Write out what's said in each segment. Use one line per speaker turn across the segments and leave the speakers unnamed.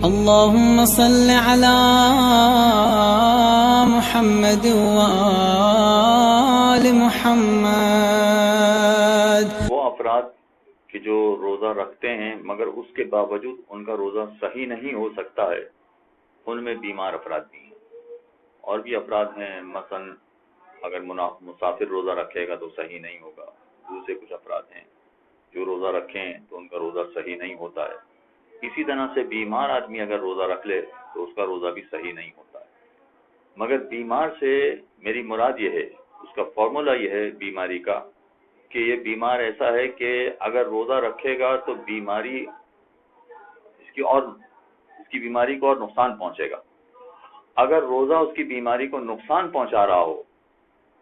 اللهم صل على محمد وآل محمد.
وہ افراد کہ جو روزہ رکھتے ہیں مگر اس کے باوجود ان کا روزہ صحیح نہیں ہو سکتا ہے، ان میں بیمار افراد بھی ہیں. اور بھی افراد ہیں، مثلا اگر مسافر روزہ رکھے گا تو صحیح نہیں ہوگا. دوسرے کچھ افراد ہیں جو روزہ رکھیں تو ان کا روزہ صحیح نہیں ہوتا ہے. اسی طرح سے بیمار آدمی اگر روزہ رکھ لے تو اس کا روزہ بھی صحیح نہیں ہوتا ہے. مگر بیمار سے میری مراد یہ ہے، اس کا فارمولا یہ ہے بیماری کا، کہ یہ بیمار ایسا ہے کہ اگر روزہ رکھے گا تو بیماری اس کی بیماری کو اور نقصان پہنچے گا. اگر روزہ اس کی بیماری کو نقصان پہنچا رہا ہو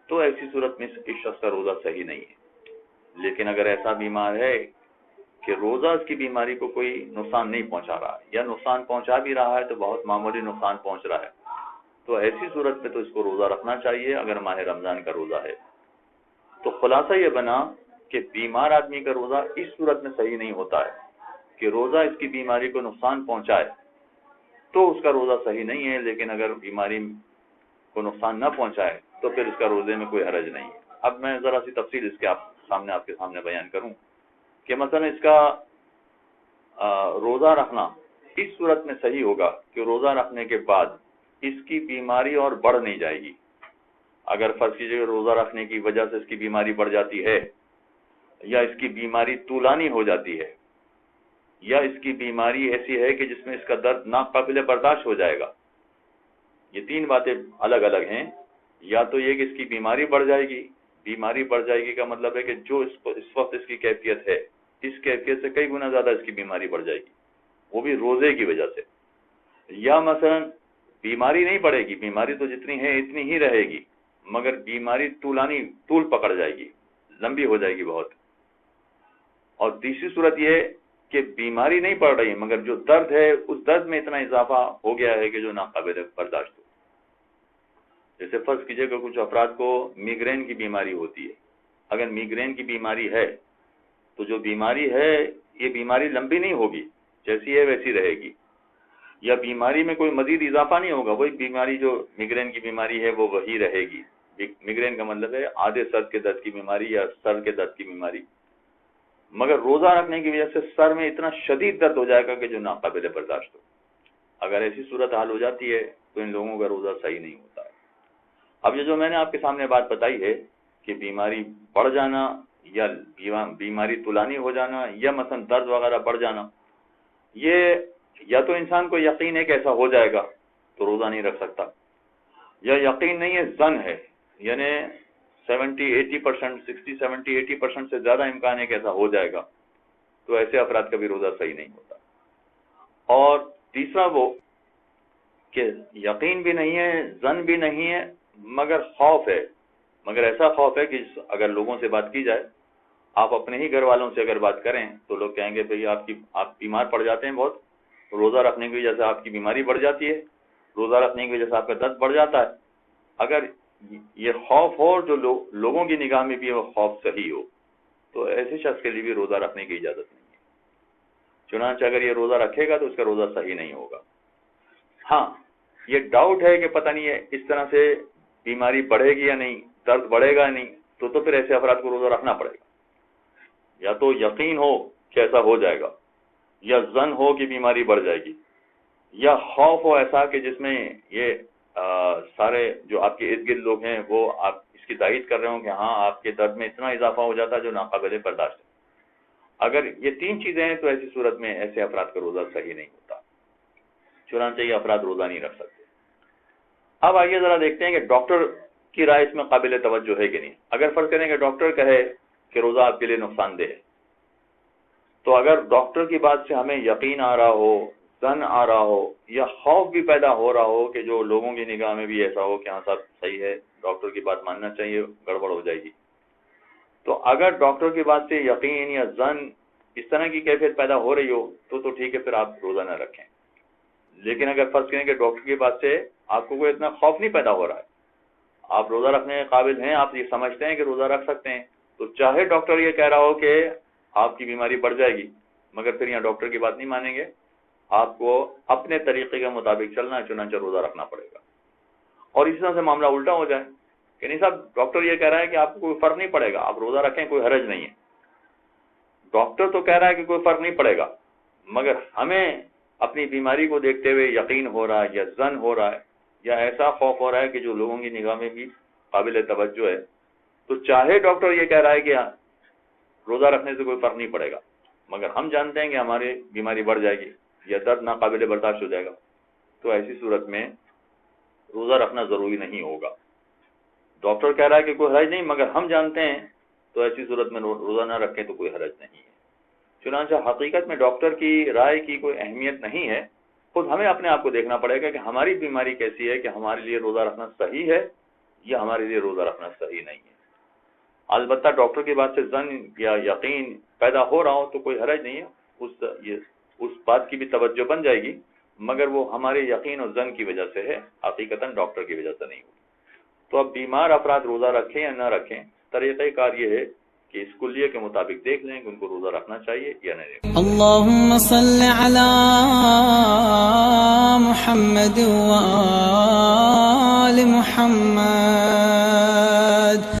تو ایسی صورت میں اس شخص کا روزہ صحیح نہیں ہے. لیکن اگر ایسا بیمار ہے کہ روزہ اس کی بیماری کو کوئی نقصان نہیں پہنچا رہا ہے، یا نقصان پہنچا بھی رہا ہے تو بہت معمولی نقصان پہنچ رہا ہے، تو ایسی صورت میں تو اس کو روزہ رکھنا چاہیے اگر ماہ رمضان کا روزہ ہے. تو خلاصہ یہ بنا کہ بیمار آدمی کا روزہ اس صورت میں صحیح نہیں ہوتا ہے کہ روزہ اس کی بیماری کو نقصان پہنچائے تو اس کا روزہ صحیح نہیں ہے. لیکن اگر بیماری کو نقصان نہ پہنچائے تو پھر اس کا روزے میں کوئی حرج نہیں ہے. اب میں ذرا سی تفصیل اس کے آپ کے سامنے بیان کروں کہ مثلا اس کا روزہ رکھنا اس صورت میں صحیح ہوگا کہ روزہ رکھنے کے بعد اس کی بیماری اور بڑھ نہیں جائے گی. اگر فرض کیجیے کہ روزہ رکھنے کی وجہ سے اس کی بیماری بڑھ جاتی ہے، یا اس کی بیماری طولانی ہو جاتی ہے، یا اس کی بیماری ایسی ہے کہ جس میں اس کا درد ناقابل برداشت ہو جائے گا، یہ تین باتیں الگ الگ ہیں. یا تو یہ کہ اس کی بیماری بڑھ جائے گی. بیماری بڑھ جائے گی کا مطلب ہے کہ جو اس وقت اس کی کیفیت ہے، اس کیفیت سے کئی گنا زیادہ اس کی بیماری بڑھ جائے گی، وہ بھی روزے کی وجہ سے. یا مثلا بیماری نہیں بڑھے گی، بیماری تو جتنی ہے اتنی ہی رہے گی، مگر بیماری طول پکڑ جائے گی، لمبی ہو جائے گی بہت. اور تیسری صورت یہ کہ بیماری نہیں پڑ رہی مگر جو درد ہے اس درد میں اتنا اضافہ ہو گیا ہے کہ جو ناقابل برداشت ہو. جیسے فرض کیجئے کہ کچھ افراد کو میگرین کی بیماری ہوتی ہے. اگر میگرین کی بیماری ہے تو جو بیماری ہے یہ بیماری لمبی نہیں ہوگی، جیسی ہے ویسی رہے گی. یا بیماری میں کوئی مزید اضافہ نہیں ہوگا، وہی بیماری جو میگرین کی بیماری ہے وہ وہی رہے گی. میگرین کا مطلب ہے آدھے سر کے درد کی بیماری یا سر کے درد کی بیماری. مگر روزہ رکھنے کی وجہ سے سر میں اتنا شدید درد ہو جائے گا کہ جو ناقابل برداشت ہو. اگر ایسی صورت حال ہو جاتی ہے تو ان لوگوں کا روزہ صحیح نہیں ہوتا ہے. اب یہ جو میں نے آپ کے سامنے بات بتائی ہے کہ بیماری بڑھ جانا یا بیماری طولانی ہو جانا یا مثلا درد وغیرہ بڑھ جانا، یہ یا تو انسان کو یقین ہے کہ ایسا ہو جائے گا تو روزہ نہیں رکھ سکتا، یا یقین نہیں ہے، ظن ہے، یعنی 70-80%، 60-70-80% سے زیادہ امکان ہے کہ ایسا ہو جائے گا، تو ایسے افراد کا بھی روزہ صحیح نہیں ہوتا. اور تیسرا وہ کہ یقین بھی نہیں ہے، ظن بھی نہیں ہے، مگر خوف ہے. مگر ایسا خوف ہے کہ اگر لوگوں سے بات کی جائے، آپ اپنے ہی گھر والوں سے اگر بات کریں تو لوگ کہیں گے بھئی آپ بیمار پڑ جاتے ہیں بہت، روزہ رکھنے کی وجہ سے آپ کی بیماری بڑھ جاتی ہے، روزہ رکھنے کی وجہ سے آپ کا درد بڑھ جاتا ہے. اگر یہ خوف ہو جو لوگوں کی نگاہ میں بھی وہ خوف صحیح ہو تو ایسے شخص کے لیے بھی روزہ رکھنے کی اجازت نہیں ہے. چنانچہ اگر یہ روزہ رکھے گا تو اس کا روزہ صحیح نہیں ہوگا. ہاں یہ ڈاؤٹ ہے کہ پتہ نہیں ہے اس طرح سے بیماری بڑھے گی یا نہیں، درد بڑھے گا یا نہیں، تو پھر ایسے افراد کو روزہ رکھنا پڑے گا. یا تو یقین ہو کہ ایسا ہو جائے گا، یا ظن ہو کہ بیماری بڑھ جائے گی، یا خوف ہو ایسا کہ جس میں یہ سارے جو آپ کے ارد گرد لوگ ہیں وہ آپ اس کی تائید کر رہے ہوں کہ ہاں آپ کے درد میں اتنا اضافہ ہو جاتا ہے جو ناقابل برداشت ہے. اگر یہ تین چیزیں ہیں تو ایسی صورت میں ایسے افراد کا روزہ صحیح نہیں ہوتا، چنانچہ یہ افراد روزہ نہیں رکھ سکتے. اب آئیے ذرا دیکھتے ہیں کہ ڈاکٹر کی رائے اس میں قابل توجہ ہے کہ نہیں. اگر فرض کریں کہ ڈاکٹر کہے کہ روزہ آپ کے لیے نقصان دہ ہے، تو اگر ڈاکٹر کی بات سے ہمیں یقین آ رہا ہو، ظن آ رہا ہو، یا خوف بھی پیدا ہو رہا ہو کہ جو لوگوں کی نگاہ میں بھی ایسا ہو کہ ہاں صاحب صحیح ہے، ڈاکٹر کی بات ماننا چاہیے، گڑبڑ ہو جائے گی، تو اگر ڈاکٹر کی بات سے یقین یا ظن اس طرح کی کیفیت پیدا ہو رہی ہو تو ٹھیک ہے، پھر آپ روزہ نہ رکھیں. لیکن اگر فرض کریں کہ ڈاکٹر کی بات سے آپ کو کوئی اتنا خوف نہیں پیدا ہو رہا ہے، آپ روزہ رکھنے کے قابل ہیں، آپ یہ سمجھتے ہیں کہ روزہ رکھ سکتے ہیں، تو چاہے ڈاکٹر یہ کہہ رہا ہو کہ آپ کی بیماری بڑھ جائے گی، مگر پھر یہاں ڈاکٹر کی بات نہیں مانیں گے، آپ کو اپنے طریقے کے مطابق چلنا ہے، چنانچہ روزہ رکھنا پڑے گا۔ اور اسی طرح سے معاملہ الٹا ہو جائے کہ نہیں صاحب ڈاکٹر یہ کہہ رہا ہے کہ آپ کو کوئی فرق نہیں پڑے گا، آپ روزہ رکھیں، کوئی حرج نہیں ہے۔ ڈاکٹر تو کہہ رہا ہے کہ کوئی فرق نہیں پڑے گا، مگر ہمیں اپنی بیماری کو دیکھتے ہوئے یقین ہو رہا ہے یا ظن ہو رہا ہے یا ایسا خوف ہو رہا ہے کہ جو لوگوں کی نگاہ میں بھی قابل توجہ ہے، تو چاہے ڈاکٹر یہ کہہ رہا ہے کہ روزہ رکھنے سے کوئی فرق نہیں پڑے گا، مگر ہم جانتے ہیں کہ ہماری بیماری بڑھ جائے گی یا درد ناقابل برداشت ہو جائے گا، تو ایسی صورت میں روزہ رکھنا ضروری نہیں ہوگا۔ ڈاکٹر کہہ رہا ہے کہ کوئی حرج نہیں، مگر ہم جانتے ہیں، تو ایسی صورت میں روزہ نہ رکھیں تو کوئی حرج نہیں ہے۔ چنانچہ حقیقت میں ڈاکٹر کی رائے کی کوئی اہمیت نہیں ہے، خود ہمیں اپنے آپ کو دیکھنا پڑے گا کہ ہماری بیماری کیسی ہے کہ ہمارے لیے روزہ رکھنا صحیح ہے یا ہمارے لیے روزہ رکھنا صحیح نہیں ہے۔ البتہ ڈاکٹر کی بات سے ظن یا یقین پیدا ہو رہا ہو تو کوئی حرج نہیں ہے، اس بات کی بھی توجہ بن جائے گی، مگر وہ ہمارے یقین اور ظن کی وجہ سے ہے، حقیقتاً ڈاکٹر کی وجہ سے نہیں ہوگی۔ تو اب بیمار افراد روزہ رکھیں یا نہ رکھیں، طریقہ کار یہ ہے کہ اس کلیے کے مطابق دیکھ لیں کہ ان کو روزہ رکھنا چاہیے یا نہیں۔
اللهم صل على محمد وآل محمد